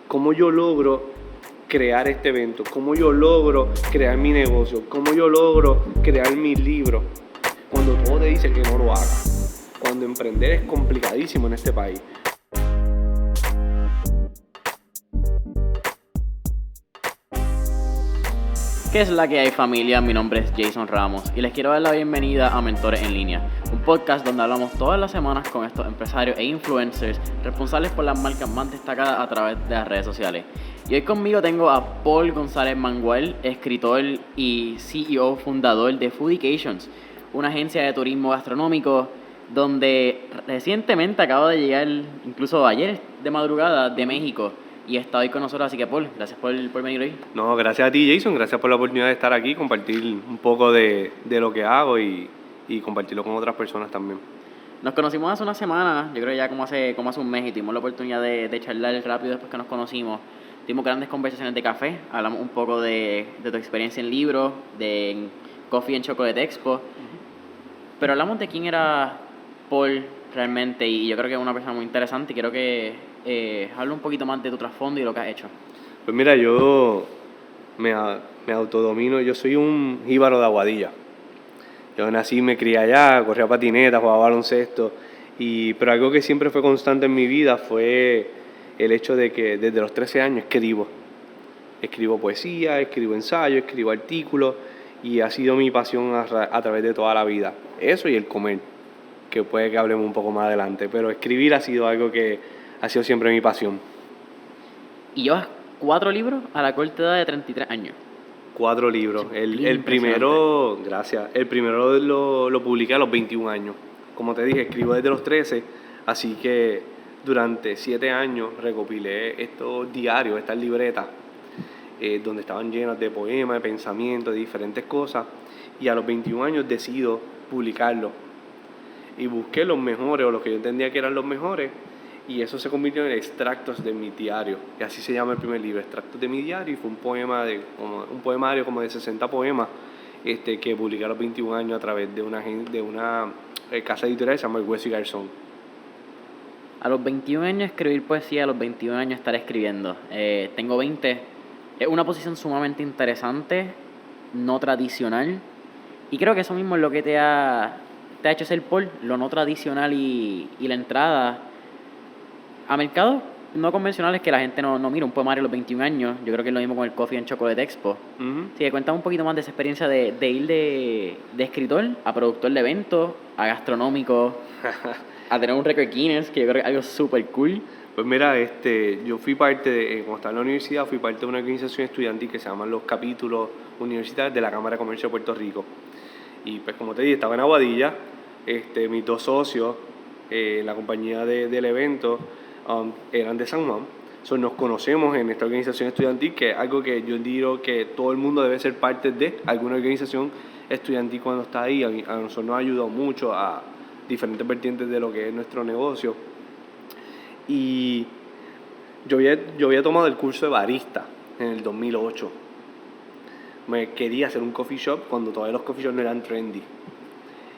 cómo yo logro crear este evento, cómo yo logro crear mi negocio, cómo yo logro crear mi libro, cuando todo te dice que no lo hagas, cuando emprender es complicadísimo en este país. ¿Qué es la que hay, familia? Mi nombre es Jason Ramos y les quiero dar la bienvenida a Mentores en Línea, un podcast donde hablamos todas las semanas con estos empresarios e influencers responsables por las marcas más destacadas a través de las redes sociales. Y hoy conmigo tengo a Paul González Manguel, escritor y CEO fundador de Foodications, una agencia de turismo gastronómico donde recientemente acaba de llegar, incluso ayer de madrugada, de México. Y está hoy con nosotros, así que Paul, gracias por venir hoy. No, gracias a ti, Jason, gracias por la oportunidad de estar aquí, compartir un poco de lo que hago y compartirlo con otras personas también. Nos conocimos hace una semana, yo creo ya como hace un mes, y tuvimos la oportunidad de charlar rápido después que nos conocimos. Tuvimos grandes conversaciones de café, hablamos un poco de tu experiencia en libros, de Coffee and Chocolate Expo, pero hablamos de quién era Paul realmente, y yo creo que es una persona muy interesante y quiero que hable un poquito más de tu trasfondo y lo que has hecho. Pues mira, yo me autodomino, yo soy un jíbaro de Aguadilla. Yo nací, me crié allá, corría patineta, jugaba baloncesto, pero algo que siempre fue constante en mi vida fue el hecho de que desde los 13 años escribo. Escribo poesía, escribo ensayos, escribo artículos y ha sido mi pasión a través de toda la vida. Eso y el comer, que puede que hablemos un poco más adelante, pero escribir ha sido algo que ha sido siempre mi pasión. Y llevas 4 libros a la corta edad de 33 años. 4 libros. El primero, gracias, el primero lo publiqué a los 21 años. Como te dije, escribo desde los 13, así que durante 7 años recopilé estos diarios, estas libretas, donde estaban llenas de poemas, de pensamientos, de diferentes cosas, y a los 21 años decido publicarlo. Y busqué los mejores, o los que yo entendía que eran los mejores, y eso se convirtió en extractos de mi diario, y así se llama el primer libro, extractos de mi diario, y fue un poemario como de 60 poemas que publiqué a los 21 años a través de una casa editorial que se llama El Hueso y Garzón. A los 21 años escribir poesía, a los 21 años estar escribiendo. Tengo 20. Es una posición sumamente interesante, no tradicional, y creo que eso mismo es lo que te ha hecho ser Paul, lo no tradicional y la entrada a mercados no convencionales que la gente no mira un poemario a los 21 años. Yo creo que es lo mismo con el Coffee and Chocolate Expo. Sí, cuéntame un poquito más de esa experiencia de ir de escritor a productor de eventos, a gastronómico, a tener un récord Guinness, que yo creo que es algo súper cool. Pues mira, yo fui parte, cuando estaba en la universidad, fui parte de una organización estudiantil que se llaman los capítulos universitarios de la Cámara de Comercio de Puerto Rico. Y pues como te dije, estaba en Aguadilla, mis 2 socios, la compañía del evento, eran de San Juan. Nos conocemos en esta organización estudiantil, que es algo que yo digo que todo el mundo debe ser parte de alguna organización estudiantil cuando está ahí. A nosotros nos ha ayudado mucho a diferentes vertientes de lo que es nuestro negocio. Y yo había tomado el curso de barista en el 2008. Me quería hacer un coffee shop cuando todavía los coffee shops no eran trendy.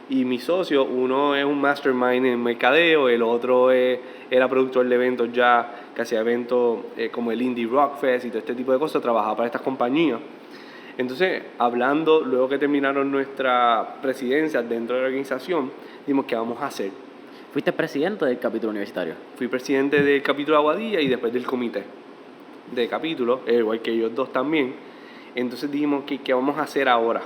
Y mi socio, uno es un mastermind en mercadeo, el otro era productor de eventos ya, que hacía eventos como el Indie Rock Fest y todo este tipo de cosas, trabajaba para estas compañías. Entonces, hablando, luego que terminaron nuestra presidencia dentro de la organización, dijimos, ¿qué vamos a hacer? ¿Fuiste presidente del capítulo universitario? Fui presidente del capítulo de Aguadilla y después del comité de capítulo, igual que ellos dos también. Entonces dijimos, ¿qué vamos a hacer ahora?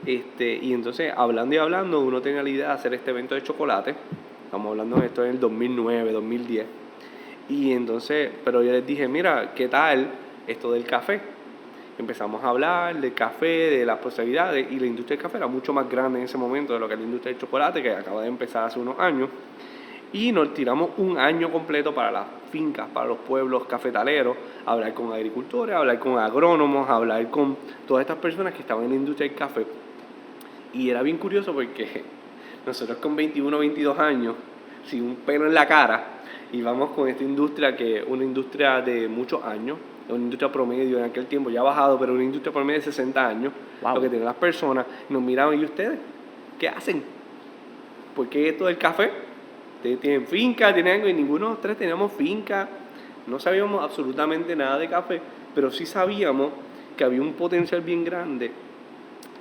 Y entonces, hablando, uno tenía la idea de hacer este evento de chocolate. Estamos hablando de esto en el 2009, 2010. Y entonces, pero yo les dije, mira, ¿qué tal esto del café? Empezamos a hablar del café, de las posibilidades, y la industria del café era mucho más grande en ese momento de lo que es la industria del chocolate, que acaba de empezar hace unos años. Y nos tiramos un año completo para las fincas, para los pueblos cafetaleros, a hablar con agricultores, a hablar con agrónomos, a hablar con todas estas personas que estaban en la industria del café. Y era bien curioso porque nosotros con 21, 22 años, sin un pelo en la cara, íbamos con esta industria que es una industria de muchos años, una industria promedio en aquel tiempo, ya ha bajado, pero una industria promedio de 60 años, wow. Lo que tienen las personas, nos miraban, ¿y ustedes qué hacen? ¿Por qué esto del café? ¿Tienen finca? ¿Tienen algo? Y ninguno de los 3 teníamos finca, No sabíamos absolutamente nada de café, pero sí sabíamos que había un potencial bien grande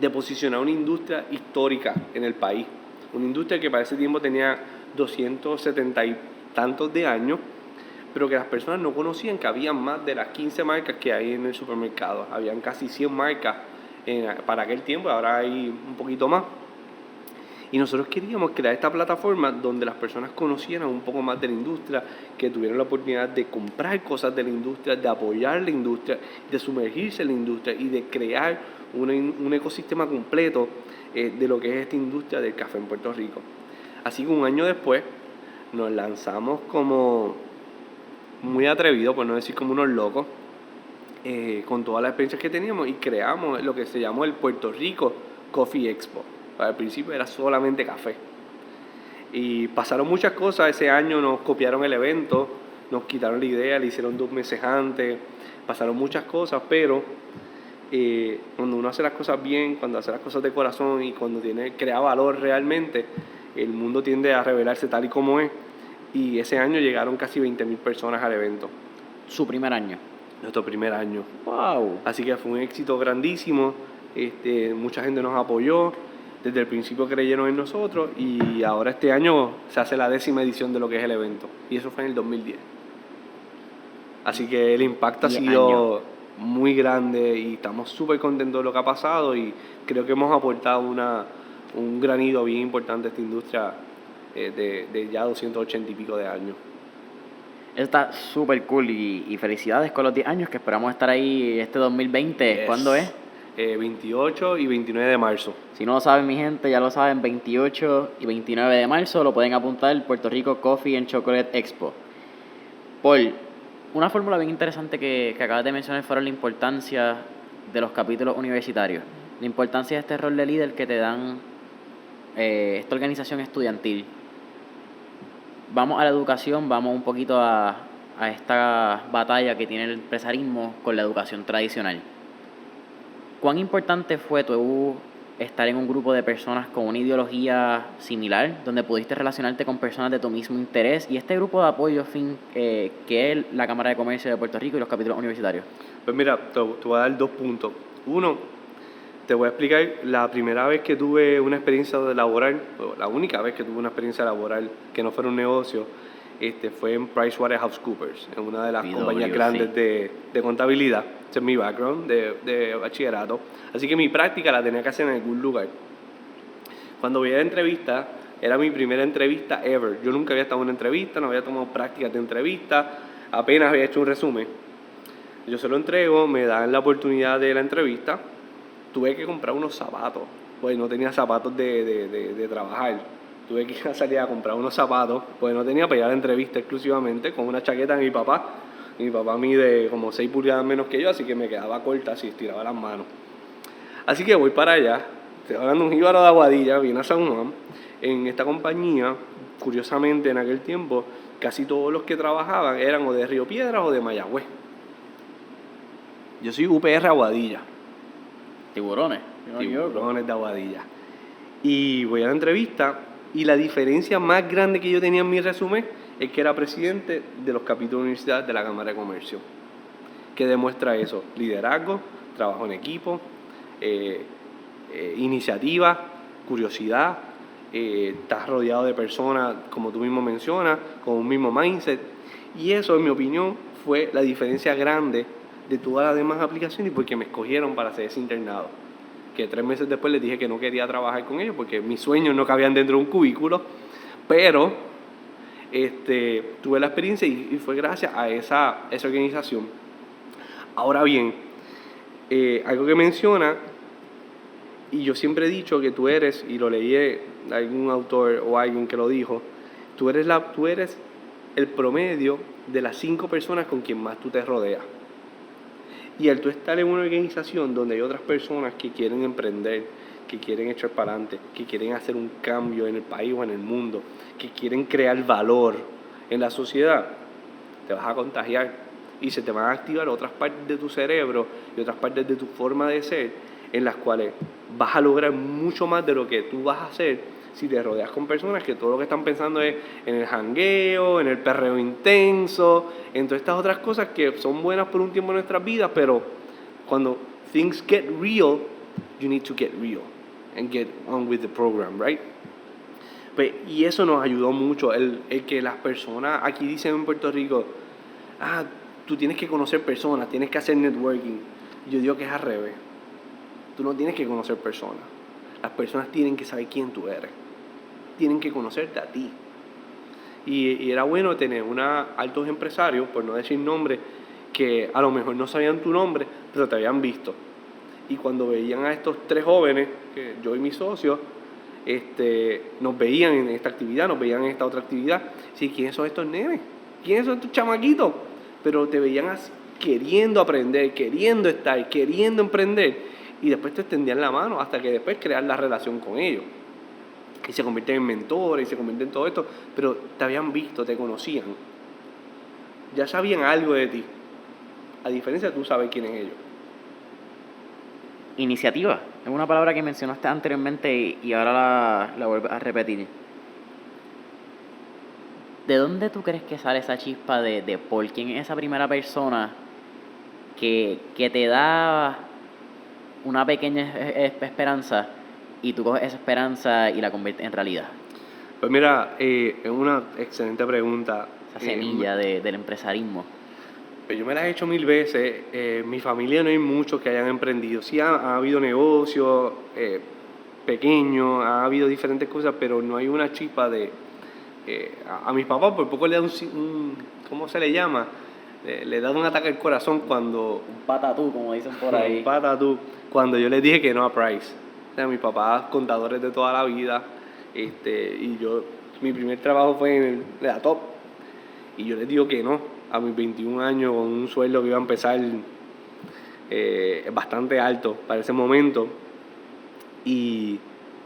de posicionar una industria histórica en el país. Una industria que para ese tiempo tenía 270 y tantos de años, pero que las personas no conocían que había más de las 15 marcas que hay en el supermercado. Habían casi 100 marcas para aquel tiempo, ahora hay un poquito más. Y nosotros queríamos crear esta plataforma donde las personas conocieran un poco más de la industria, que tuvieran la oportunidad de comprar cosas de la industria, de apoyar la industria, de sumergirse en la industria y de crear un ecosistema completo de lo que es esta industria del café en Puerto Rico. Así que un año después nos lanzamos como muy atrevidos, por no decir como unos locos, con todas las experiencias que teníamos, y creamos lo que se llamó el Puerto Rico Coffee Expo. Al principio era solamente café. Y pasaron muchas cosas. Ese año nos copiaron el evento, nos quitaron la idea, le hicieron 2 meses antes. Pasaron muchas cosas, pero cuando uno hace las cosas bien, cuando hace las cosas de corazón y cuando crea valor realmente, el mundo tiende a revelarse tal y como es. Y ese año llegaron casi 20,000 personas al evento. Su primer año. Nuestro primer año. ¡Wow! Así que fue un éxito grandísimo. Mucha gente nos apoyó. Desde el principio creyeron en nosotros y ahora este año se hace la 10ª edición de lo que es el evento. Y eso fue en el 2010. Así que el impacto ha sido muy grande y estamos súper contentos de lo que ha pasado, y creo que hemos aportado un granito bien importante a esta industria de ya 280 y pico de años. Eso está súper cool y felicidades con los 10 años, que esperamos estar ahí este 2020. Yes. ¿Cuándo es? 28 y 29 de marzo. Si no lo saben, mi gente, ya lo saben, 28 y 29 de marzo lo pueden apuntar, Puerto Rico Coffee and Chocolate Expo. Paul, una fórmula bien interesante que acabas de mencionar fueron la importancia de los capítulos universitarios, la importancia de este rol de líder que te dan esta organización estudiantil. Vamos a la educación, vamos un poquito a esta batalla que tiene el empresarismo con la educación tradicional. ¿Cuán importante fue tú estar en un grupo de personas con una ideología similar, donde pudiste relacionarte con personas de tu mismo interés, y este grupo de apoyo que es la Cámara de Comercio de Puerto Rico y los capítulos universitarios? Pues mira, te voy a dar 2 puntos. Uno, te voy a explicar la primera vez que tuve una experiencia laboral, o la única vez que tuve una experiencia laboral que no fuera un negocio, fue en PricewaterhouseCoopers, en una de las compañías grandes de contabilidad. Ese es mi background de bachillerato. Así que mi práctica la tenía que hacer en algún lugar. Cuando voy a la entrevista, era mi primera entrevista ever. Yo nunca había estado en una entrevista, no había tomado prácticas de entrevista, apenas había hecho un resumen. Yo se lo entrego, me dan la oportunidad de la entrevista. Tuve que comprar unos zapatos, pues no tenía zapatos de trabajar. Tuve que salir a comprar unos zapatos, pues no tenía para ir a la entrevista exclusivamente, con una chaqueta de mi papá. Mi papá mide como 6 pulgadas menos que yo, así que me quedaba corta si estiraba las manos. Así que voy para allá, estoy hablando de un jíbaro de Aguadilla, viene a San Juan. En esta compañía, curiosamente en aquel tiempo, casi todos los que trabajaban eran o de Río Piedras o de Mayagüez. Yo soy UPR Aguadilla. Tiburones. Tiburones de Aguadilla. Y voy a la entrevista, y la diferencia más grande que yo tenía en mi resumen es que era presidente de los capítulos universitarios de la Cámara de Comercio. ¿Qué demuestra eso? Liderazgo, trabajo en equipo, iniciativa, curiosidad. Estás rodeado de personas, como tú mismo mencionas, con un mismo mindset. Y eso, en mi opinión, fue la diferencia grande de todas las demás aplicaciones, porque me escogieron para hacer ese internado. Que 3 meses después les dije que no quería trabajar con ellos porque mis sueños no cabían dentro de un cubículo, pero tuve la experiencia y fue gracias a esa organización. Ahora bien, algo que menciona, y yo siempre he dicho que tú eres, y lo leí de algún autor o alguien que lo dijo, tú eres el promedio de las 5 personas con quien más tú te rodeas. Y al tú estar en una organización donde hay otras personas que quieren emprender, que quieren echar para adelante, que quieren hacer un cambio en el país o en el mundo, que quieren crear valor en la sociedad, te vas a contagiar y se te van a activar otras partes de tu cerebro y otras partes de tu forma de ser, en las cuales vas a lograr mucho más de lo que tú vas a hacer si te rodeas con personas que todo lo que están pensando es en el jangueo, en el perreo intenso, en todas estas otras cosas que son buenas por un tiempo en nuestras vidas, pero cuando things get real, you need to get real and get on with the program, right? Pues, y eso nos ayudó mucho, el que las personas, aquí dicen en Puerto Rico, tú tienes que conocer personas, tienes que hacer networking. Yo digo que es al revés. Tú no tienes que conocer personas. Las personas tienen que saber quién tú eres. Tienen que conocerte a ti. Y era bueno tener altos empresarios, por no decir nombres, que a lo mejor no sabían tu nombre, pero te habían visto. Y cuando veían a estos 3 jóvenes, que yo y mis socios, nos veían en esta actividad, nos veían en esta otra actividad. Sí, ¿quiénes son estos nenes? ¿Quiénes son estos chamaquitos? Pero te veían así, queriendo aprender, queriendo estar, queriendo emprender, y después te extendían la mano hasta que después crear la relación con ellos. Y se convierten en mentores, y se convierten en todo esto, pero te habían visto, te conocían. Ya sabían algo de ti. A diferencia de tú sabes quién es ellos. Iniciativa. Es una palabra que mencionaste anteriormente y ahora la vuelvo a repetir. ¿De dónde tú crees que sale esa chispa de por quién es esa primera persona que te da una pequeña esperanza y tú coges esa esperanza y la conviertes en realidad? Pues mira, es una excelente pregunta. Esa semilla del empresarismo. Pues yo me la he hecho 1000 veces. Mi familia no hay muchos que hayan emprendido. Sí ha habido negocios pequeños, ha habido diferentes cosas, pero no hay una chispa de... a mis papás por poco le da un ¿cómo se le llama? Le da un ataque al corazón cuando... Un patatú, como dicen por ahí. Un patatú, cuando yo les dije que no a Price. O sea, mis papás, contadores de toda la vida, y mi primer trabajo fue en la Top, y yo les digo que no, a mis 21 años, con un sueldo que iba a empezar bastante alto para ese momento, y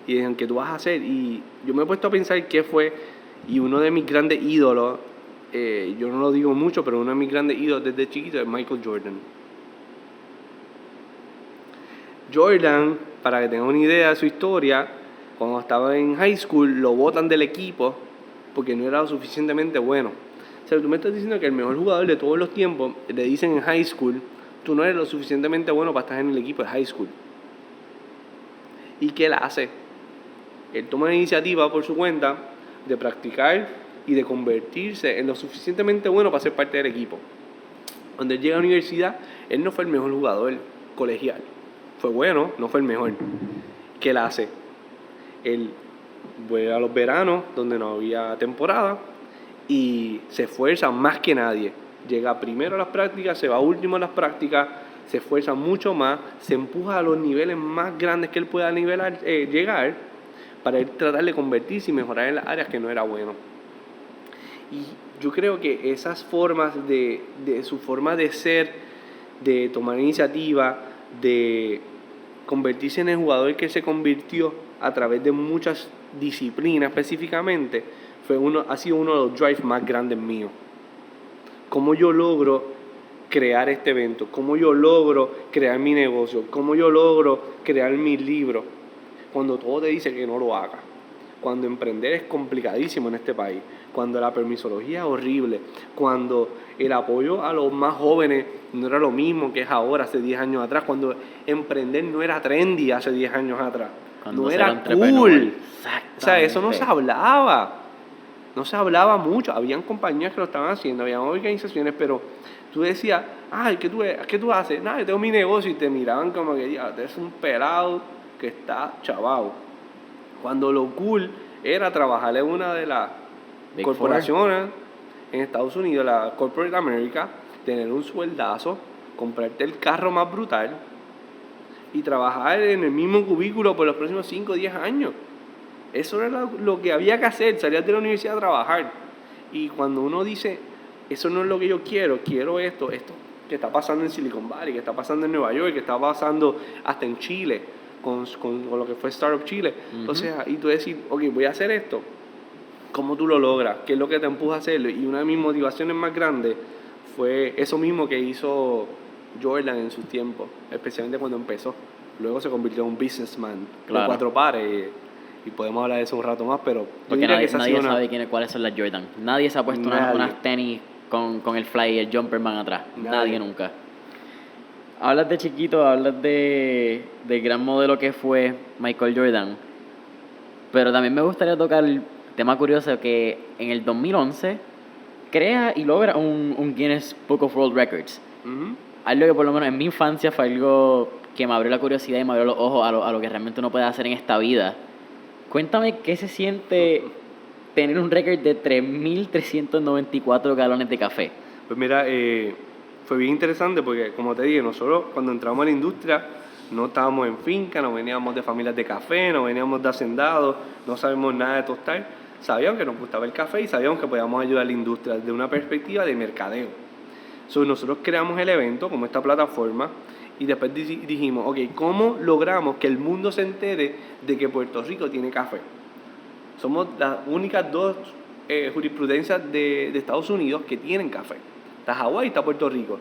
dijeron, ¿qué tú vas a hacer? Y yo me he puesto a pensar qué fue, y uno de mis grandes ídolos, yo no lo digo mucho, pero uno de mis grandes ídolos desde chiquito es Michael Jordan. Jordan, para que tengan una idea de su historia, cuando estaba en high school lo botan del equipo porque no era lo suficientemente bueno. O sea, tú me estás diciendo que el mejor jugador de todos los tiempos, le dicen en high school, tú no eres lo suficientemente bueno para estar en el equipo de high school. ¿Y qué él hace? Él toma la iniciativa por su cuenta de practicar y de convertirse en lo suficientemente bueno para ser parte del equipo. Cuando él llega a la universidad, él no fue el mejor jugador colegial. Fue bueno, no fue el mejor. ¿Qué él hace? Él vuelve a los veranos, donde no había temporada, y se esfuerza más que nadie. Llega primero a las prácticas, se va último a las prácticas, se esfuerza mucho más, se empuja a los niveles más grandes que él pueda llegar, para él tratar de convertirse y mejorar en las áreas que no era bueno. Y yo creo que esas formas de su forma de ser, de tomar iniciativa, de convertirse en el jugador que se convirtió a través de muchas disciplinas específicamente, ha sido uno de los drives más grandes míos. Cómo yo logro crear este evento, cómo yo logro crear mi negocio, cómo yo logro crear mi libro, cuando todo te dice que no lo hagas, cuando emprender es complicadísimo en este país, cuando la permisología es horrible, cuando el apoyo a los más jóvenes no era lo mismo que es ahora, hace 10 años atrás, cuando emprender no era trendy hace 10 años atrás, cuando no era cool. O sea, eso no se hablaba mucho. Habían compañías que lo estaban haciendo, habían organizaciones, pero tú decías, ¿qué tú haces? Nada, yo tengo mi negocio, y te miraban como que ya, eres un pelado que está chavado. Cuando lo cool era trabajar en una de las Big corporaciones Four en Estados Unidos, la Corporate America, tener un sueldazo, comprarte el carro más brutal y trabajar en el mismo cubículo por los próximos 5 o 10 años. Eso era lo que había que hacer, salir de la universidad a trabajar. Y cuando uno dice, eso no es lo que yo quiero esto que está pasando en Silicon Valley, que está pasando en Nueva York, que está pasando hasta en Chile, con lo que fue Startup Chile. Uh-huh. O sea, y tú decir, ok, voy a hacer esto. ¿Cómo tú lo logras? ¿Qué es lo que te empuja a hacerlo? Y una de mis motivaciones más grandes fue eso mismo que hizo Jordan en sus tiempos, especialmente cuando empezó. Luego se convirtió en un businessman, claro, de 4 pares, y y podemos hablar de eso un rato más, pero yo Porque diría que nadie, esa ha nadie sido una... sabe cuáles son las Jordan. Nadie se ha puesto Nadie. unas tenis con el fly y el jumperman atrás. Nadie nunca. Hablas de chiquito, hablas del gran modelo que fue Michael Jordan. Pero también me gustaría tocar el tema curioso que en el 2011 crea y logra un Guinness Book of World Records. Ujú. Algo que por lo menos en mi infancia fue algo que me abrió la curiosidad y me abrió los ojos a lo que realmente uno puede hacer en esta vida. Cuéntame qué se siente tener un récord de 3.394 galones de café. Pues mira, fue bien interesante porque, como te dije, nosotros cuando entramos a la industria no estábamos en finca, no veníamos de familias de café, no veníamos de hacendados, no sabemos nada de tostar. Sabíamos que nos gustaba el café y sabíamos que podíamos ayudar a la industria desde una perspectiva de mercadeo. Nosotros creamos el evento como esta plataforma y después dijimos, ok, ¿cómo logramos que el mundo se entere de que Puerto Rico tiene café? Somos las únicas dos jurisprudencias de Estados Unidos que tienen café. Está Hawái y está Puerto Rico.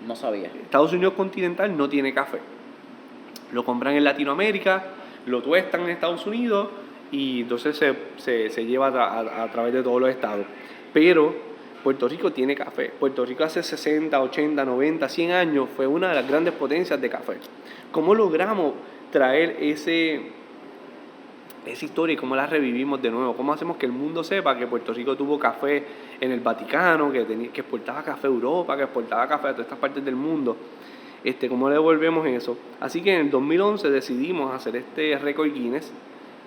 No sabía. Estados Unidos continental no tiene café. Lo compran en Latinoamérica, lo tuestan en Estados Unidos y entonces se lleva a través de todos los estados. Pero Puerto Rico tiene café. Puerto Rico hace 60, 80, 90, 100 años fue una de las grandes potencias de café. ¿Cómo logramos traer esa historia y cómo la revivimos de nuevo? ¿Cómo hacemos que el mundo sepa que Puerto Rico tuvo café en el Vaticano, que exportaba café a Europa, que exportaba café a todas estas partes del mundo? ¿Cómo le devolvemos eso? Así que en el 2011 decidimos hacer este récord Guinness.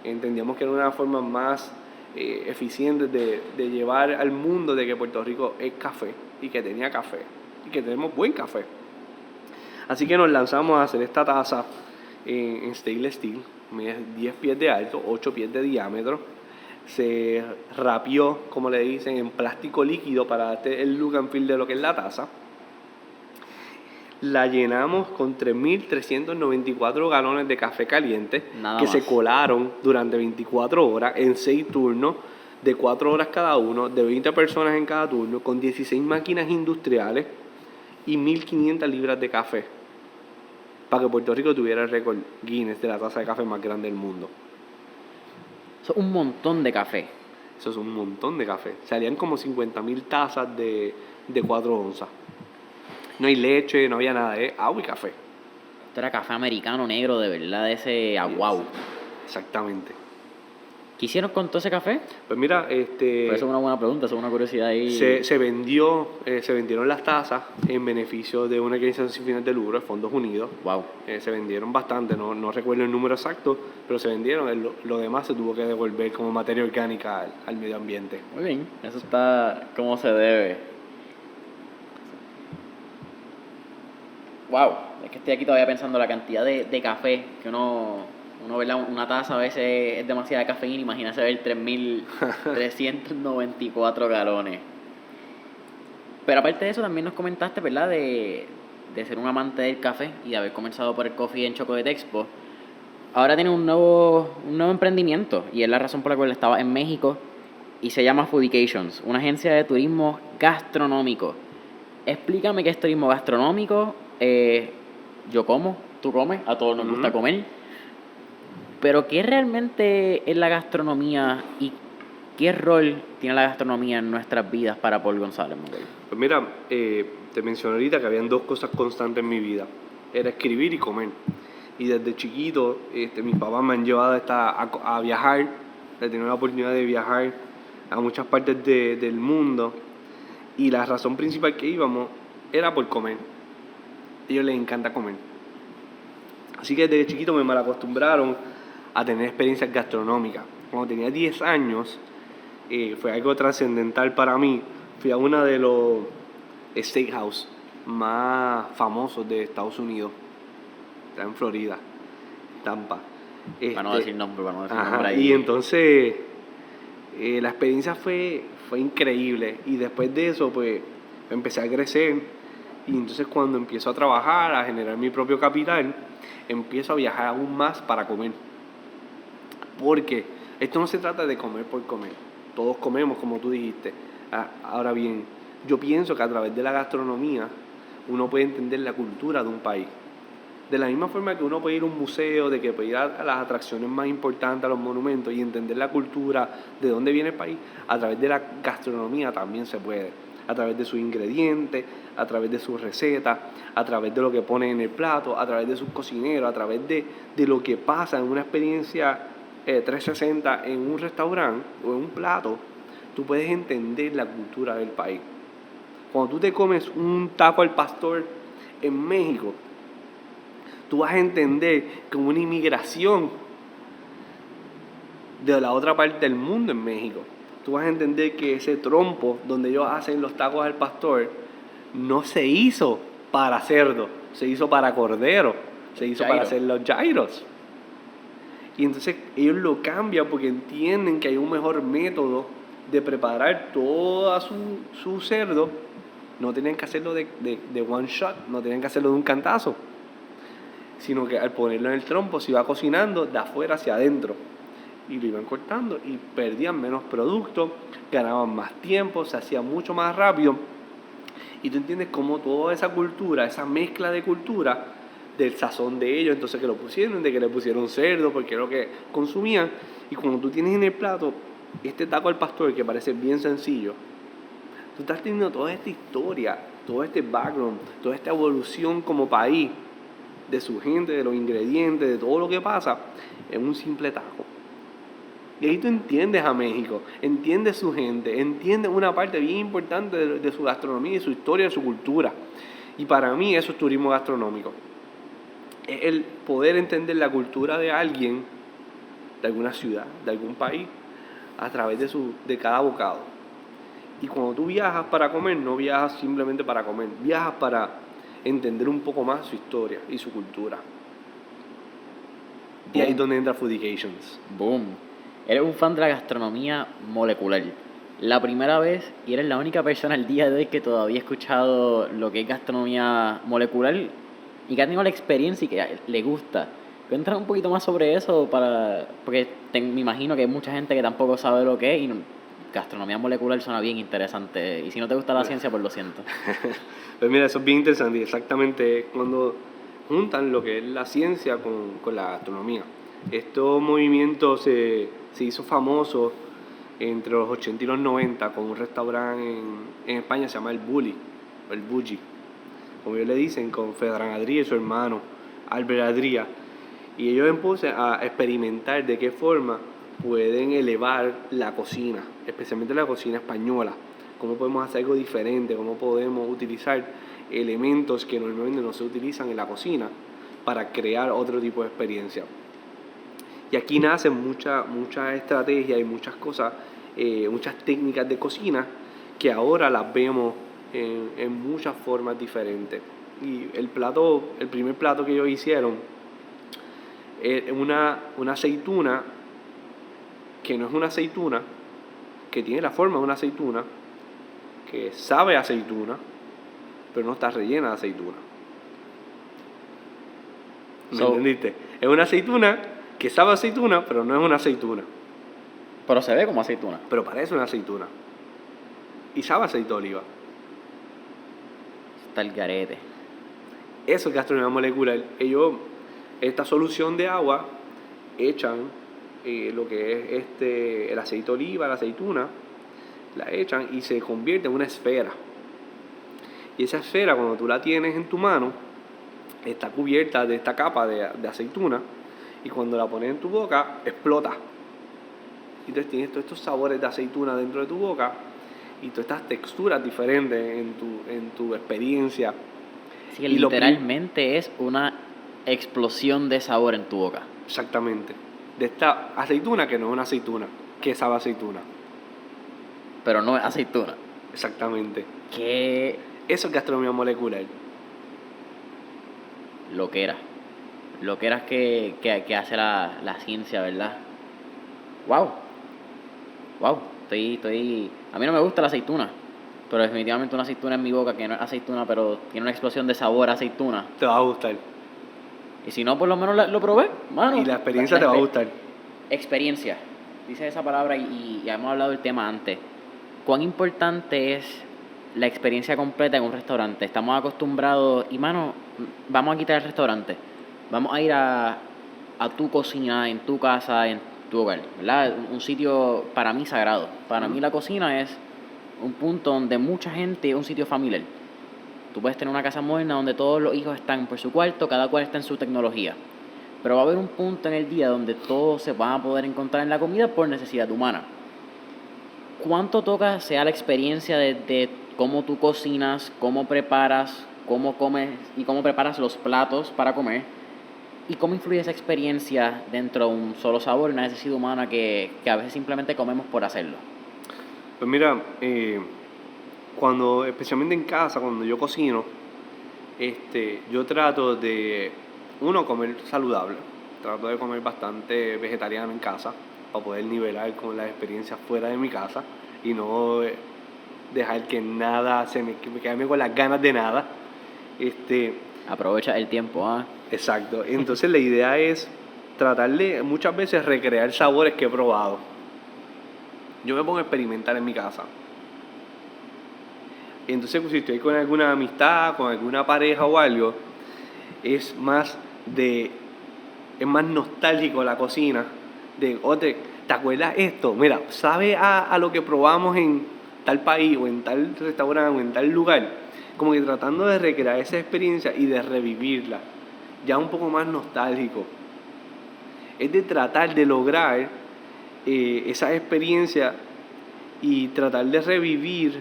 Entendíamos que era una forma más eficiente de llevar al mundo de que Puerto Rico es café y que tenía café y que tenemos buen café. Así que nos lanzamos a hacer esta taza en stainless steel, 10 pies de alto, 8 pies de diámetro. Se rapió, como le dicen, en plástico líquido para darte el look and feel de lo que es la taza. La llenamos con 3.394 galones de café caliente que se colaron durante 24 horas en 6 turnos de 4 horas cada uno, de 20 personas en cada turno, con 16 máquinas industriales y 1.500 libras de café para que Puerto Rico tuviera el récord Guinness de la taza de café más grande del mundo. Eso es un montón de café. Eso es un montón de café. Salían como 50.000 tazas de 4 onzas. No hay leche, no había nada, agua y café. Esto era café americano negro, de verdad, de ese aguau. Exactamente. ¿Qué hicieron con todo ese café? Pues mira, Pues eso es una buena pregunta, eso es una curiosidad ahí. Se vendieron las tazas en beneficio de una organización sin fines de lucro, Fondos Unidos. Wow. Se vendieron bastante, no recuerdo el número exacto, pero se vendieron. Lo demás se tuvo que devolver como materia orgánica al medio ambiente. Muy bien, eso está como se debe. Wow, es que estoy aquí todavía pensando la cantidad de café que uno ve una taza a veces es demasiada cafeína, imagínate ver 3.394 galones. Pero aparte de eso también nos comentaste, ¿verdad? De ser un amante del café y de haber comenzado por el coffee en Chocolate Expo. Ahora tiene un nuevo emprendimiento y es la razón por la cual estaba en México y se llama Foodications, una agencia de turismo gastronómico. Explícame qué es turismo gastronómico. Yo como, tú comes, a todos nos gusta comer. Pero ¿qué realmente es la gastronomía y qué rol tiene la gastronomía en nuestras vidas para Paul González, Miguel? Pues mira, te mencioné ahorita que habían dos cosas constantes en mi vida. Era escribir y comer. Y desde chiquito, mis papás me han llevado a viajar. He tenido la oportunidad de viajar a muchas partes del mundo. Y la razón principal que íbamos era por comer. A ellos les encanta comer. Así que desde chiquito me malacostumbraron a tener experiencias gastronómicas. Cuando tenía 10 años, fue algo trascendental para mí. Fui a uno de los steakhouse más famosos de Estados Unidos. Está en Florida, Tampa. Para no decir nombre, ahí. Y entonces, la experiencia fue increíble. Y después de eso, pues, empecé a crecer. Y entonces cuando empiezo a trabajar, a generar mi propio capital, empiezo a viajar aún más para comer. Porque esto no se trata de comer por comer. Todos comemos, como tú dijiste. Ahora bien, yo pienso que a través de la gastronomía uno puede entender la cultura de un país. De la misma forma que uno puede ir a un museo, de que puede ir a las atracciones más importantes, a los monumentos y entender la cultura, de dónde viene el país, a través de la gastronomía también se puede. A través de sus ingredientes, a través de sus recetas, a través de lo que ponen en el plato, a través de sus cocineros, a través de lo que pasa en una experiencia 360 en un restaurante o en un plato, tú puedes entender la cultura del país. Cuando tú te comes un taco al pastor en México, tú vas a entender que hubo una inmigración de la otra parte del mundo en México. Tú vas a entender que ese trompo donde ellos hacen los tacos al pastor no se hizo para cerdo, se hizo para cordero, se hizo para hacer los gyros. Y entonces ellos lo cambian porque entienden que hay un mejor método de preparar todo su cerdo. No tienen que hacerlo de one shot, no tienen que hacerlo de un cantazo, sino que al ponerlo en el trompo se iba cocinando de afuera hacia adentro. Y lo iban cortando y perdían menos producto, ganaban más tiempo, se hacía mucho más rápido. Y tú entiendes cómo toda esa cultura, esa mezcla de cultura, del sazón de ellos, entonces que lo pusieron, de que le pusieron cerdo, porque es lo que consumían. Y cuando tú tienes en el plato este taco al pastor, que parece bien sencillo, tú estás teniendo toda esta historia, todo este background, toda esta evolución como país, de su gente, de los ingredientes, de todo lo que pasa, en un simple taco. Y ahí tú entiendes a México, entiendes su gente, entiendes una parte bien importante de su gastronomía, de su historia, de su cultura. Y para mí eso es turismo gastronómico. Es el poder entender la cultura de alguien, de alguna ciudad, de algún país, a través de cada bocado. Y cuando tú viajas para comer, no viajas simplemente para comer, viajas para entender un poco más su historia y su cultura. Boom. Y ahí es donde entra Foodications. Boom. Eres un fan de la gastronomía molecular. La primera vez, y eres la única persona al día de hoy que todavía ha escuchado lo que es gastronomía molecular y que ha tenido la experiencia y que le gusta. Cuéntanos un poquito más sobre eso, porque me imagino que hay mucha gente que tampoco sabe lo que es, y gastronomía molecular suena bien interesante. Y si no te gusta la ciencia, pues lo siento. Pues mira, eso es bien interesante y exactamente cuando juntan lo que es la ciencia con la gastronomía. Estos movimientos se hizo famoso entre los 80 y los 90 con un restaurante en España, se llama el Bulli, o el Bulli, como ellos le dicen, con Fedran Adrià y su hermano Albert Adrià. Y ellos empiezan a experimentar de qué forma pueden elevar la cocina, especialmente la cocina española. Cómo podemos hacer algo diferente, cómo podemos utilizar elementos que normalmente no se utilizan en la cocina para crear otro tipo de experiencia. Y aquí nacen muchas estrategias y muchas cosas, muchas técnicas de cocina que ahora las vemos en muchas formas diferentes. Y el primer plato que ellos hicieron es una aceituna que no es una aceituna, que tiene la forma de una aceituna, que sabe a aceituna, pero no está rellena de aceituna. ¿Me entendiste? Es una aceituna que sabe a aceituna, pero no es una aceituna. Pero se ve como aceituna. Pero parece una aceituna. Y sabe a aceite de oliva. Está el garete. Eso es gastronomía molecular. Ellos, esta solución de agua, echan lo que es el aceite de oliva, la aceituna, la echan y se convierte en una esfera. Y esa esfera, cuando tú la tienes en tu mano, está cubierta de esta capa de aceituna, y cuando la pones en tu boca, explota. Y entonces tienes todos estos sabores de aceituna dentro de tu boca y todas estas texturas diferentes en tu experiencia. Sí, literalmente es una explosión de sabor en tu boca. Exactamente. De esta aceituna que no es una aceituna, que sabe a aceituna. Pero no es aceituna. Exactamente. ¿Qué? Eso es gastronomía molecular. Lo que era que hace la ciencia, ¿verdad? Wow. A mí no me gusta la aceituna, pero definitivamente una aceituna en mi boca que no es aceituna, pero tiene una explosión de sabor a aceituna. Te va a gustar. Y si no, por lo menos lo probé, mano. Y la experiencia te va a gustar. Experiencia. Dice esa palabra y ya hemos hablado del tema antes. ¿Cuán importante es la experiencia completa en un restaurante? Estamos acostumbrados, y mano, vamos a quitar el restaurante. vamos a ir a tu cocina, en tu casa, en tu hogar, ¿verdad? Un sitio para mí sagrado. Para mí la cocina es un punto donde mucha gente, es un sitio familiar. Tú puedes tener una casa moderna donde todos los hijos están por su cuarto, cada cual está en su tecnología. Pero va a haber un punto en el día donde todos se van a poder encontrar en la comida por necesidad humana. ¿Cuánto toca sea la experiencia de cómo tú cocinas, cómo preparas, cómo comes y cómo preparas los platos para comer? ¿Y cómo influye esa experiencia dentro de un solo sabor y una necesidad humana que a veces simplemente comemos por hacerlo? Pues mira, cuando, especialmente en casa, cuando yo cocino, yo trato de, uno, comer saludable. Trato de comer bastante vegetariano en casa para poder nivelar con las experiencias fuera de mi casa y no dejar que nada, quedarme con las ganas de nada. Aprovecha el tiempo, ¿ah? Exacto. Entonces la idea es tratar de muchas veces recrear sabores que he probado. Yo me pongo a experimentar en mi casa. Entonces, pues, si estoy con alguna amistad, con alguna pareja o algo, es más nostálgico la cocina. ¿Te acuerdas esto? Mira, ¿sabe a lo que probamos en tal país o en tal restaurante o en tal lugar? Como que tratando de recrear esa experiencia y de revivirla. Ya un poco más nostálgico. Es de tratar de lograr esa experiencia y tratar de revivir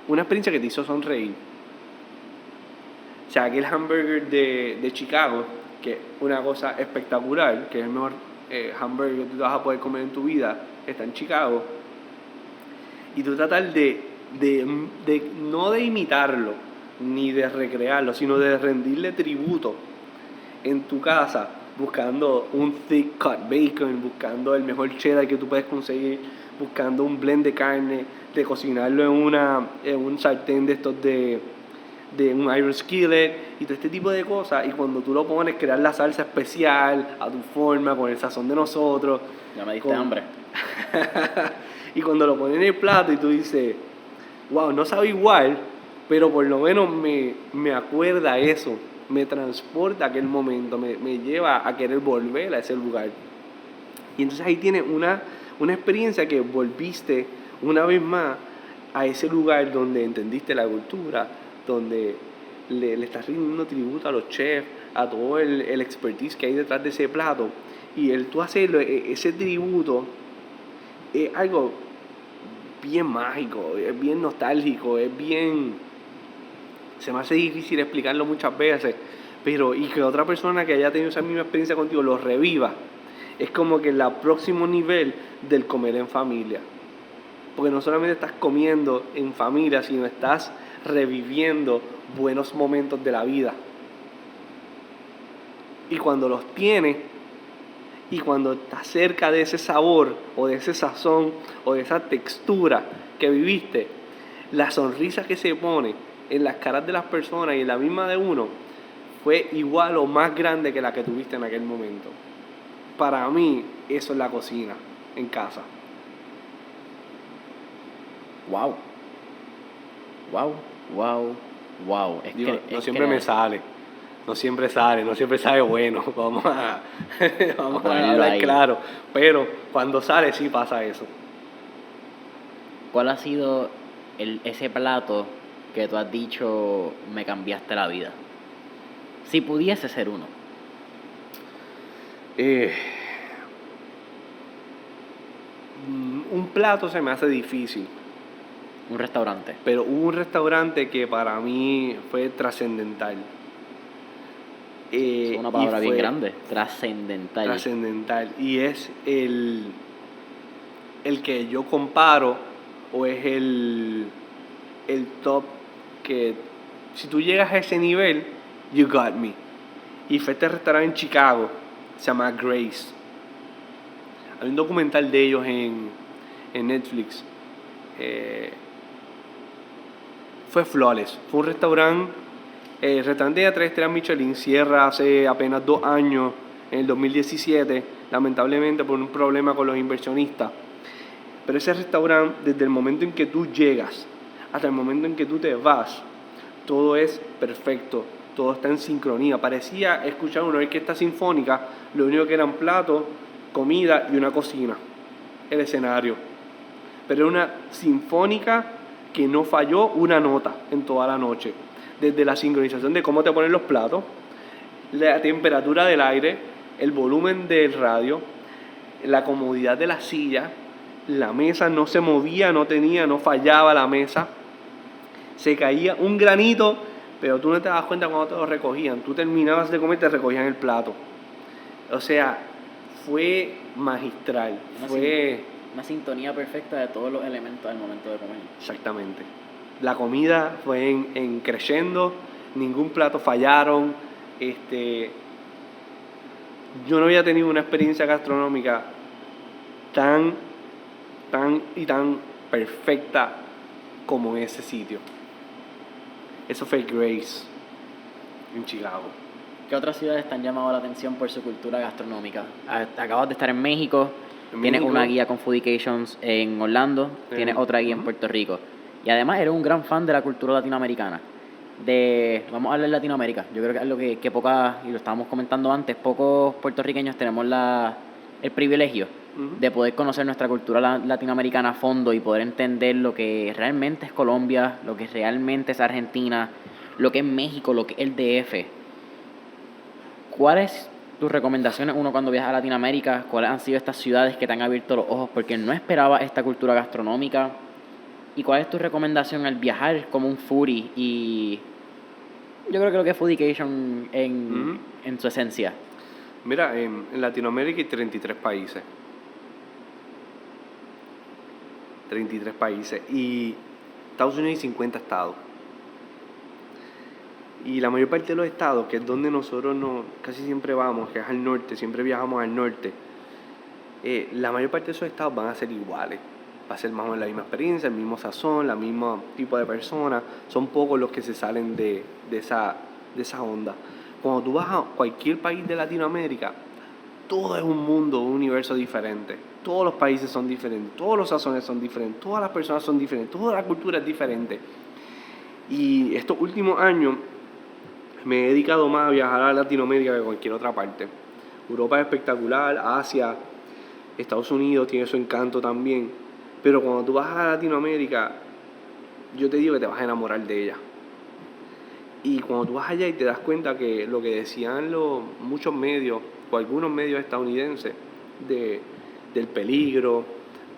una experiencia que te hizo sonreír. O sea, aquel hamburger de Chicago, que es una cosa espectacular, que es el mejor hamburger que tú vas a poder comer en tu vida, está en Chicago. Y tú tratar no de imitarlo, ni de recrearlo, sino de rendirle tributo en tu casa, buscando un thick cut bacon, buscando el mejor cheddar que tú puedes conseguir, buscando un blend de carne, de cocinarlo en un sartén de estos de un iron skillet y todo este tipo de cosas. Y cuando tú lo pones, crear la salsa especial a tu forma, con el sazón de nosotros. Ya me diste hambre. Y cuando lo pones en el plato y tú dices, wow, no sabe igual, pero por lo menos me acuerda eso, me transporta a aquel momento, me lleva a querer volver a ese lugar. Y entonces ahí tienes una experiencia que volviste una vez más a ese lugar donde entendiste la cultura, donde le estás rindiendo tributo a los chefs, a todo el expertise que hay detrás de ese plato. Y tú hacerlo, ese tributo, es algo bien mágico, es bien nostálgico, se me hace difícil explicarlo muchas veces, pero y que otra persona que haya tenido esa misma experiencia contigo lo reviva, es como que el próximo nivel del comer en familia. Porque no solamente estás comiendo en familia, sino estás reviviendo buenos momentos de la vida. Y cuando los tienes, y cuando estás cerca de ese sabor, o de ese sazón, o de esa textura que viviste, la sonrisa que se pone en las caras de las personas y en la misma de uno, fue igual o más grande que la que tuviste en aquel momento. Para mí, eso es la cocina en casa. Wow. Wow, wow, wow. No siempre me sale. No siempre sale bueno. Vamos a hablar ahí. claro. Pero cuando sale sí pasa eso. ¿Cuál ha sido ese plato que tú has dicho me cambiaste la vida? Si pudiese ser uno. Un plato se me hace difícil. Un restaurante. Pero hubo un restaurante que para mí fue trascendental. Es una palabra bien grande. Trascendental. Trascendental. Y es el que yo comparo, o es el top que, si tú llegas a ese nivel, you got me. Y fue este restaurante en Chicago, se llama Grace. Hay un documental de ellos en Netflix. Fue flawless. Fue un restaurante de 3 estrellas Michelin. Cierra hace apenas 2 años, en el 2017, lamentablemente por un problema con los inversionistas. Pero ese restaurante, desde el momento en que tú llegas hasta el momento en que tú te vas, todo es perfecto, todo está en sincronía. Parecía escuchar una orquesta sinfónica, lo único que eran platos, comida y una cocina, el escenario. Pero era una sinfónica que no falló una nota en toda la noche. Desde la sincronización de cómo te ponen los platos, la temperatura del aire, el volumen del radio, la comodidad de la silla, la mesa no se movía, no fallaba la mesa, se caía un granito, pero tú no te das cuenta cuando te lo recogían. Tú terminabas de comer, te recogían el plato. O sea, fue magistral. Una sintonía perfecta de todos los elementos al momento de comer. Exactamente. La comida fue en creciendo, ningún plato fallaron. Yo no había tenido una experiencia gastronómica tan perfecta como ese sitio. Eso fue Grace, en Chicago. ¿Qué otras ciudades te han llamado la atención por su cultura gastronómica? Acabas de estar en México, tienes una guía con Foodications en Orlando, tienes otra guía en Puerto Rico. Y además eres un gran fan de la cultura latinoamericana. Vamos a hablar de Latinoamérica. Yo creo que es algo que pocas, y lo estábamos comentando antes, pocos puertorriqueños tenemos el privilegio de poder conocer nuestra cultura latinoamericana a fondo y poder entender lo que realmente es Colombia, lo que realmente es Argentina, lo que es México, lo que es el DF. ¿Cuáles tus recomendaciones, uno, cuando viajas a Latinoamérica? ¿Cuáles han sido estas ciudades que te han abierto los ojos porque no esperaba esta cultura gastronómica? ¿Y cuál es tu recomendación al viajar como un foodie? Y yo creo que lo que es Foodication en su esencia. Mira, en Latinoamérica hay 33 países. 33 países. Y Estados Unidos hay 50 estados. Y la mayor parte de los estados, que es donde nosotros casi siempre vamos, que es al norte, siempre viajamos al norte, la mayor parte de esos estados van a ser iguales. Va a ser más o menos la misma experiencia, el mismo sazón, el mismo tipo de personas. Son pocos los que se salen de esa onda. Cuando tú vas a cualquier país de Latinoamérica, todo es un mundo, un universo diferente. Todos los países son diferentes, todos los sazones son diferentes, todas las personas son diferentes, toda la cultura es diferente. Y estos últimos años me he dedicado más a viajar a Latinoamérica que cualquier otra parte. Europa es espectacular, Asia, Estados Unidos tiene su encanto también. Pero cuando tú vas a Latinoamérica, yo te digo que te vas a enamorar de ella. Y cuando tú vas allá y te das cuenta que lo que decían muchos medios, o algunos medios estadounidenses, del peligro,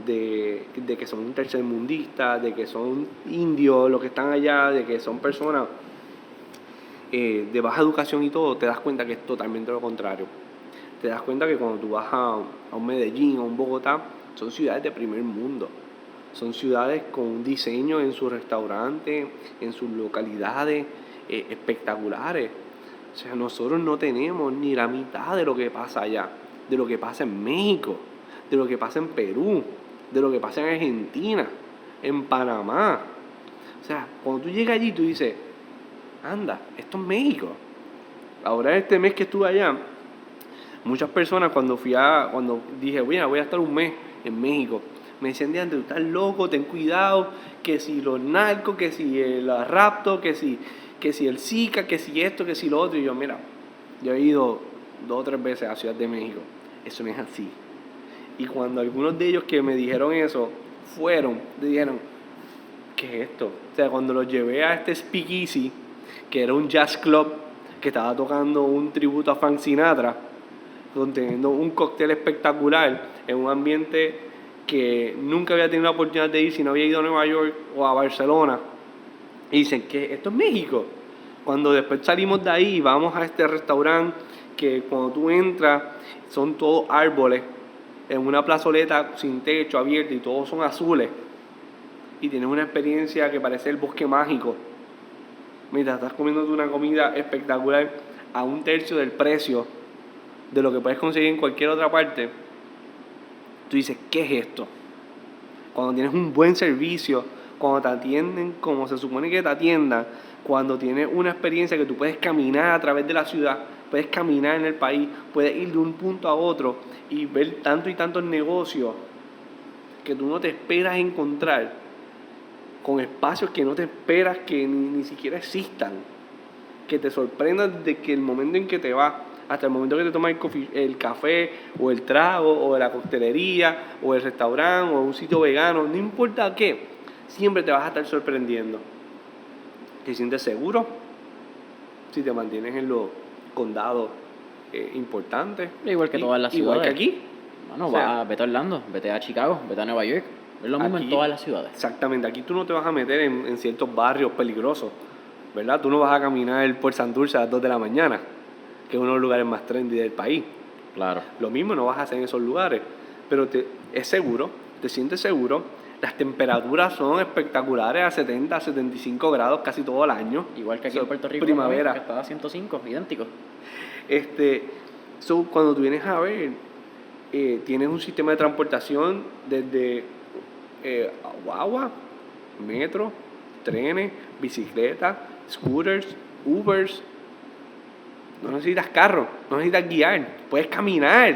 de que son tercermundistas, de que son indios los que están allá, de que son personas de baja educación y todo, te das cuenta que es totalmente lo contrario. Te das cuenta que cuando tú vas a un Medellín o un Bogotá, son ciudades de primer mundo. Son ciudades con un diseño en sus restaurantes, en sus localidades espectaculares. O sea, nosotros no tenemos ni la mitad de lo que pasa allá, de lo que pasa en México, de lo que pasa en Perú, de lo que pasa en Argentina, en Panamá. O sea, cuando tú llegas allí, tú dices, anda, esto es México. Ahora este mes que estuve allá, muchas personas cuando dije, voy a estar un mes en México, me decían, tú estás loco, ten cuidado, que si los narcos, que si el rapto, que si el Zika, que si esto, que si lo otro. Y yo, mira, yo he ido 2 o 3 veces a Ciudad de México, eso no es así. Y cuando algunos de ellos que me dijeron eso, dijeron, ¿qué es esto? O sea, cuando los llevé a este Speakeasy, que era un jazz club, que estaba tocando un tributo a Frank Sinatra, teniendo un cóctel espectacular, en un ambiente que nunca había tenido la oportunidad de ir si no había ido a Nueva York o a Barcelona. Y dicen que esto es México. Cuando después salimos de ahí y vamos a este restaurante que cuando tú entras son todos árboles en una plazoleta sin techo abierto y todos son azules y tienes una experiencia que parece el bosque mágico. Mira, estás comiendo una comida espectacular a 1/3 del precio de lo que puedes conseguir en cualquier otra parte. Tú dices, ¿qué es esto? Cuando tienes un buen servicio, cuando te atienden como se supone que te atiendan, cuando tienes una experiencia que tú puedes caminar a través de la ciudad, puedes caminar en el país, puedes ir de un punto a otro y ver tanto y tantos negocios que tú no te esperas encontrar. con espacios que no te esperas que ni siquiera existan, que te sorprendan desde que el momento en que te vas hasta el momento que te tomas el café o el trago o la coctelería o el restaurante o un sitio vegano, no importa qué, siempre te vas a estar sorprendiendo. ¿Te sientes seguro? Si te mantienes en los condados importantes. Igual que todas las igual ciudades. que aquí. Bueno, O sea, vete a Orlando, vete a Chicago, vete a Nueva York. Es lo mismo en aquí, todas las ciudades. exactamente, aquí tú no te vas a meter en ciertos barrios peligrosos, ¿verdad? Tú no vas a caminar por Santurce a las 2 de la mañana, que es uno de los lugares más trendy del país. Claro. Lo mismo no vas a hacer en esos lugares, pero es seguro, te sientes seguro. Las temperaturas son espectaculares a 70, a 75 grados casi todo el año. Igual que aquí en Puerto Rico, primavera. que está a 105, idéntico. Cuando tú vienes a ver, tienes un sistema de transportación desde guagua, metro, trenes, bicicletas, scooters, Ubers. No necesitas carro, no necesitas guiar, puedes caminar.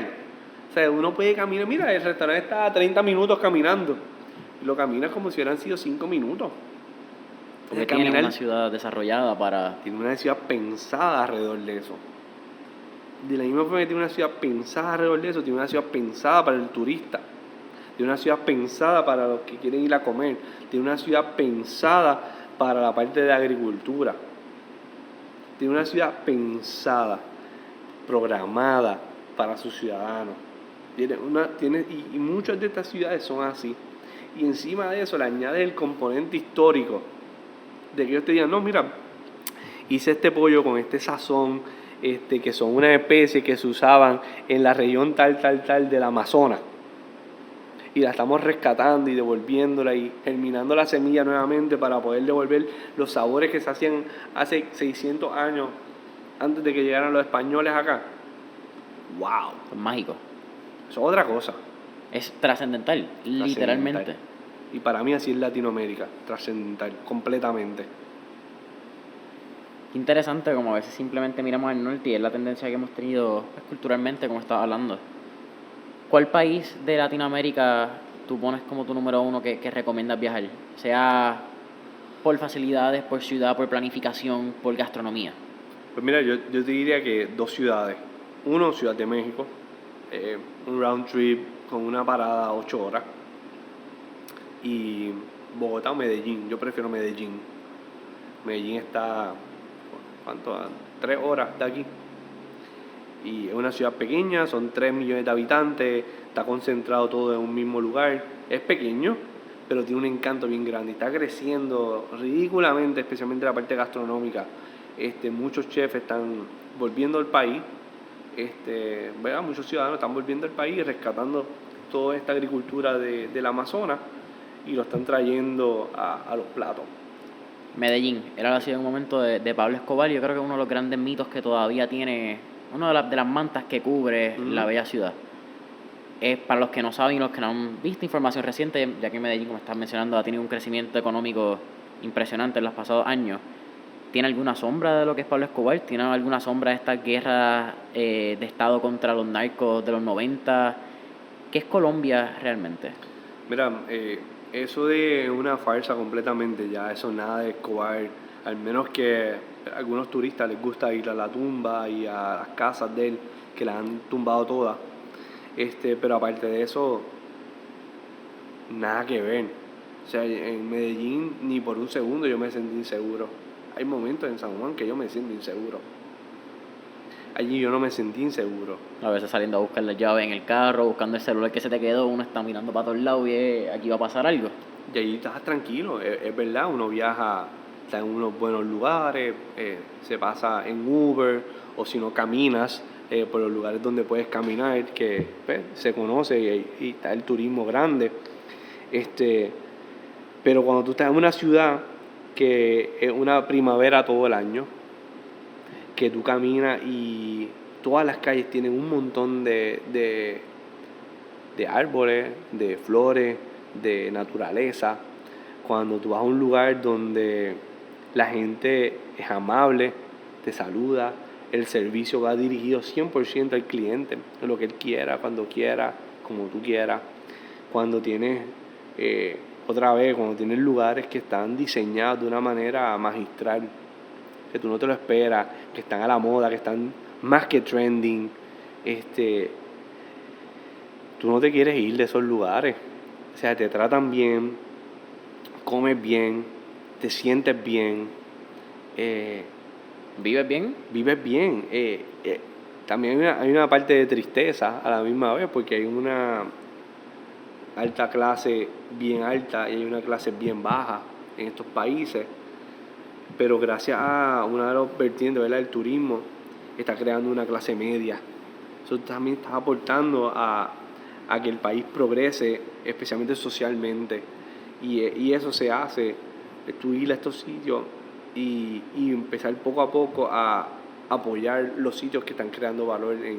O sea, uno puede caminar. Mira, el restaurante está a 30 minutos caminando. Y lo caminas como si hubieran sido 5 minutos. Porque tiene una ciudad desarrollada para... Tiene una ciudad pensada alrededor de eso. De la misma forma que tiene una ciudad pensada alrededor de eso, tiene una ciudad pensada para el turista. Tiene una ciudad pensada para los que quieren ir a comer. Tiene una ciudad pensada para la parte de la agricultura. Tiene una ciudad pensada, programada para sus ciudadanos. Y muchas de estas ciudades son así. Y encima de eso le añades el componente histórico. De que ellos te digan, no, mira, hice este pollo con este sazón, que son una especie que se usaban en la región tal del Amazonas. Y la estamos rescatando y devolviéndola y germinando la semilla nuevamente para poder devolver los sabores que se hacían hace 600 años antes de que llegaran los españoles acá. ¡Wow! Es mágico. Eso es otra cosa. Es trascendental, literalmente. Y para mí así es Latinoamérica, trascendental, completamente. Interesante como a veces simplemente miramos al norte y es la tendencia que hemos tenido pues, culturalmente, como estaba hablando. ¿Cuál país de Latinoamérica tú pones como tu número uno que recomiendas viajar? Sea por facilidades, por ciudad, por planificación, por gastronomía. Pues mira, yo te diría que 2 ciudades. Uno, Ciudad de México, un round trip con una parada a 8 horas. Y Bogotá o Medellín, yo prefiero Medellín. Medellín está, ¿cuánto? A 3 horas de aquí. Y es una ciudad pequeña, son 3 millones de habitantes, está concentrado todo en un mismo lugar. Es pequeño, pero tiene un encanto bien grande. Está creciendo ridículamente, especialmente la parte gastronómica. Muchos chefs están volviendo al país. ¿Verdad? Muchos ciudadanos están volviendo al país, rescatando toda esta agricultura del Amazonas y lo están trayendo a los platos. Medellín era la ciudad en un momento de Pablo Escobar. Yo creo que es uno de los grandes mitos que todavía tiene, una de las mantas que cubre la bella ciudad. Para los que no saben y los que no han visto información reciente, ya que Medellín, como estás mencionando, ha tenido un crecimiento económico impresionante en los pasados años. ¿Tiene alguna sombra de lo que es Pablo Escobar? ¿Tiene alguna sombra de estas guerras de Estado contra los narcos de los 90? ¿Qué es Colombia realmente? Mira, eso de una farsa completamente, ya eso nada de Escobar, al menos que a algunos turistas les gusta ir a la tumba y a las casas de él, que las han tumbado todas. Pero aparte de eso, nada que ver. O sea, en Medellín ni por un segundo yo me sentí inseguro. Hay momentos en San Juan que yo me siento inseguro. Allí yo no me sentí inseguro. A veces saliendo a buscar la llave en el carro, buscando el celular que se te quedó, uno está mirando para todos lados y aquí va a pasar algo. Y allí estás tranquilo, es verdad, uno viaja, está en unos buenos lugares, se pasa en Uber, o si no caminas por los lugares donde puedes caminar, que pues, se conoce y está el turismo grande. Pero cuando tú estás en una ciudad que es una primavera todo el año, que tú caminas y todas las calles tienen un montón de árboles, de flores, de naturaleza. Cuando tú vas a un lugar donde la gente es amable, te saluda, el servicio va dirigido 100% al cliente, lo que él quiera, cuando quiera, como tú quieras. Cuando tienes otra vez, cuando tienes lugares que están diseñados de una manera magistral, que tú no te lo esperas, que están a la moda, que están más que trending, tú no te quieres ir de esos lugares. O sea, te tratan bien, comes bien, te sientes bien, ¿Vives bien? vives bien. También hay una parte de tristeza a la misma vez, porque hay una alta clase bien alta y hay una clase bien baja en estos países. Pero gracias a una de las vertientes, ¿verdad?, el turismo, está creando una clase media. Eso también está aportando a que el país progrese, especialmente socialmente. Y eso se hace, tú ir a estos sitios y empezar poco a poco a apoyar los sitios que están creando valor, que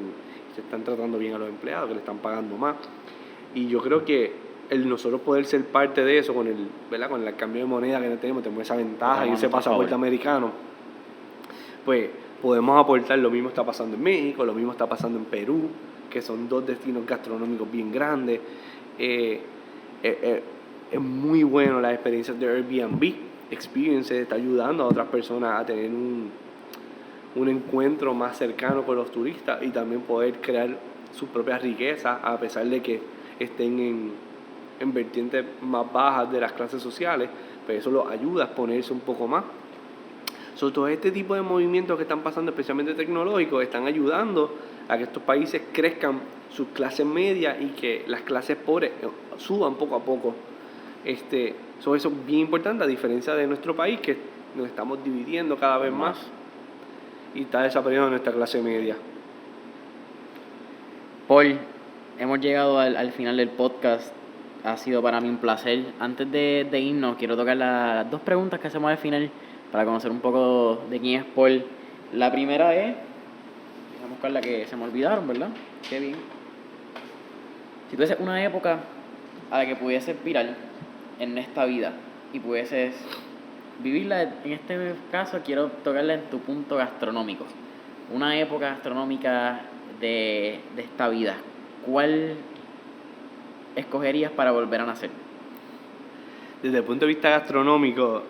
están tratando bien a los empleados, que le están pagando más. Y yo creo que el nosotros poder ser parte de eso, ¿verdad?, con el cambio de moneda que tenemos esa ventaja y ese pasaporte americano, pues podemos aportar. Lo mismo está pasando en México, lo mismo está pasando en Perú, que son dos destinos gastronómicos bien grandes. Es muy bueno la experiencia de Airbnb Experience, está ayudando a otras personas a tener un encuentro más cercano con los turistas y también poder crear sus propias riquezas, a pesar de que estén en vertientes más bajas de las clases sociales, pero eso los ayuda a exponerse un poco más. Sobre todo este tipo de movimientos que están pasando, especialmente tecnológicos, están ayudando a que estos países crezcan sus clases medias y que las clases pobres suban poco a poco. Eso es bien importante, a diferencia de nuestro país, que nos estamos dividiendo cada vez más y está desapareciendo nuestra clase media. Paul, hemos llegado al final del podcast. Ha sido para mí un placer. Antes de irnos, quiero tocar las dos preguntas que hacemos al final para conocer un poco de quién es Paul. La primera es, vamos a buscar la que se me olvidaron, ¿verdad? Qué bien. Si tuvieses una época a la que pudieses virar en esta vida y pudieses vivirla, en este caso quiero tocarla en tu punto gastronómico. Una época gastronómica de esta vida, ¿cuál escogerías para volver a nacer? Desde el punto de vista gastronómico,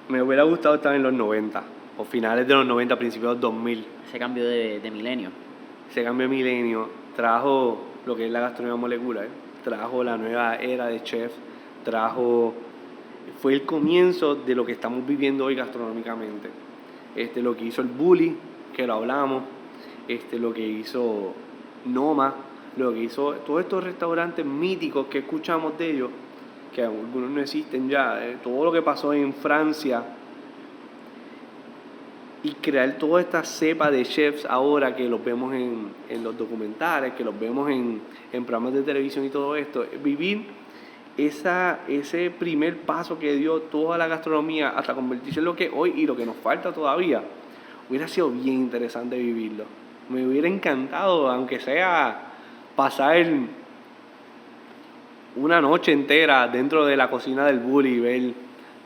me hubiera gustado estar en los 90, o finales de los 90, principios de los 2000. Ese cambio de milenio. Ese cambio de milenio trajo lo que es la gastronomía molecular, trajo la nueva era de chefs, fue el comienzo de lo que estamos viviendo hoy gastronómicamente. Lo que hizo el Bully, que lo hablamos, lo que hizo Noma, lo que hizo todos estos restaurantes míticos que escuchamos de ellos, que algunos no existen ya, todo lo que pasó en Francia, y crear toda esta cepa de chefs ahora que los vemos en los documentales, que los vemos en programas de televisión y todo esto, vivir ese primer paso que dio toda la gastronomía hasta convertirse en lo que es hoy y lo que nos falta todavía, hubiera sido bien interesante vivirlo. Me hubiera encantado, aunque sea pasar una noche entera dentro de la cocina del Bully y ver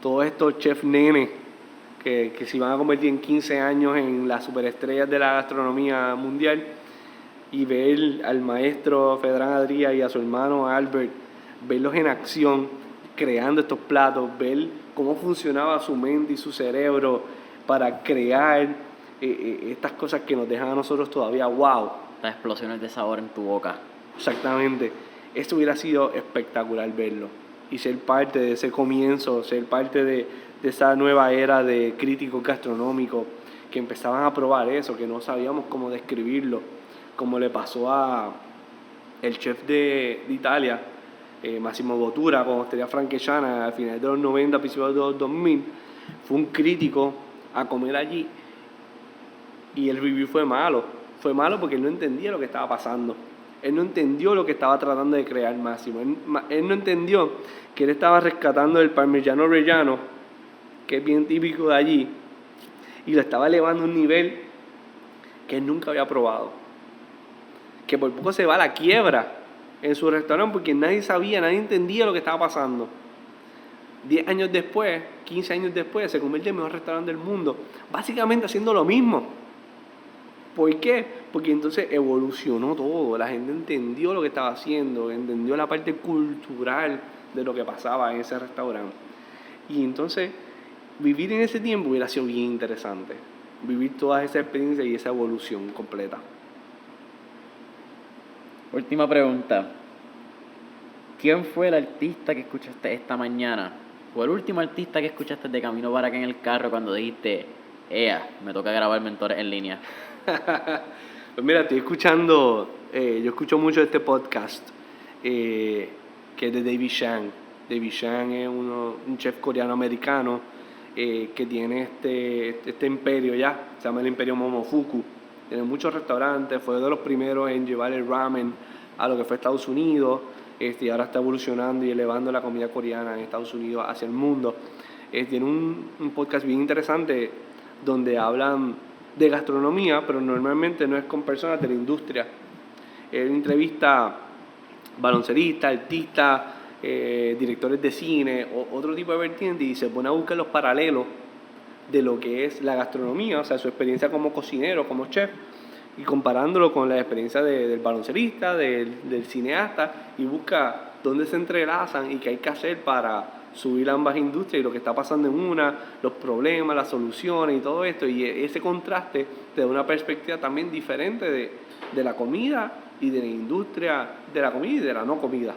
todos estos chefs nenes que se van a convertir en 15 años en las superestrellas de la gastronomía mundial, y ver al maestro Fedrán Adrià y a su hermano Albert, verlos en acción creando estos platos, ver cómo funcionaba su mente y su cerebro para crear estas cosas que nos dejan a nosotros todavía wow. Las explosiones de sabor en tu boca. Exactamente. Esto hubiera sido espectacular verlo y ser parte de ese comienzo, ser parte de esa nueva era de críticos gastronómicos que empezaban a probar eso, que no sabíamos cómo describirlo, como le pasó a el chef de Italia, Massimo Bottura, con Osteria Franquesana, al final de los 90, principios de los 2000, fue un crítico a comer allí y el review fue malo porque él no entendía lo que estaba pasando. Él no entendió lo que estaba tratando de crear Massimo. Él no entendió que él estaba rescatando el parmigiano reggiano, que es bien típico de allí, y lo estaba elevando a un nivel que él nunca había probado. Que por poco se va a la quiebra en su restaurante porque nadie sabía, nadie entendía lo que estaba pasando. 10 años después, 15 años después, se convierte en el mejor restaurante del mundo, básicamente haciendo lo mismo. ¿Por qué? Porque entonces evolucionó todo, la gente entendió lo que estaba haciendo, entendió la parte cultural de lo que pasaba en ese restaurante. Y entonces, vivir en ese tiempo hubiera sido bien interesante. Vivir todas esas experiencias y esa evolución completa. Última pregunta. ¿Quién fue el artista que escuchaste esta mañana? ¿O el último artista que escuchaste de camino para acá en el carro cuando dijiste, me toca grabar Mentores en Línea? Pues mira, estoy escuchando, yo escucho mucho este podcast, que es de David Chang. David Chang es un chef coreano-americano que tiene este imperio ya, se llama el Imperio Momofuku. Tiene muchos restaurantes, fue de los primeros en llevar el ramen a lo que fue Estados Unidos, y ahora está evolucionando y elevando la comida coreana en Estados Unidos hacia el mundo. Tiene un podcast bien interesante donde hablan de gastronomía, pero normalmente no es con personas de la industria. Él entrevista baloncelistas, artistas, directores de cine, o otro tipo de vertiente, y se pone a buscar los paralelos de lo que es la gastronomía, o sea, su experiencia como cocinero, como chef, y comparándolo con la experiencia del baloncelista, del cineasta, y busca dónde se entrelazan y qué hay que hacer para subir ambas industrias y lo que está pasando en una, los problemas, las soluciones y todo esto, y ese contraste te da una perspectiva también diferente de la comida y de la industria de la comida y de la no comida.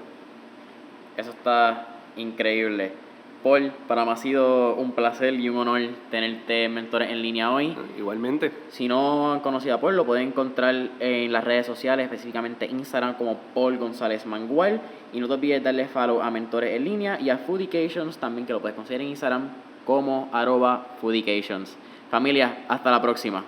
Eso está increíble. Paul, para mí ha sido un placer y un honor tenerte en Mentores en Línea hoy. Igualmente. Si no han conocido a Paul, lo pueden encontrar en las redes sociales, específicamente Instagram como Paul González Mangual. Y no te olvides darle follow a Mentores en Línea y a Foodications también, que lo puedes conseguir en Instagram como @Foodications. Familia, hasta la próxima.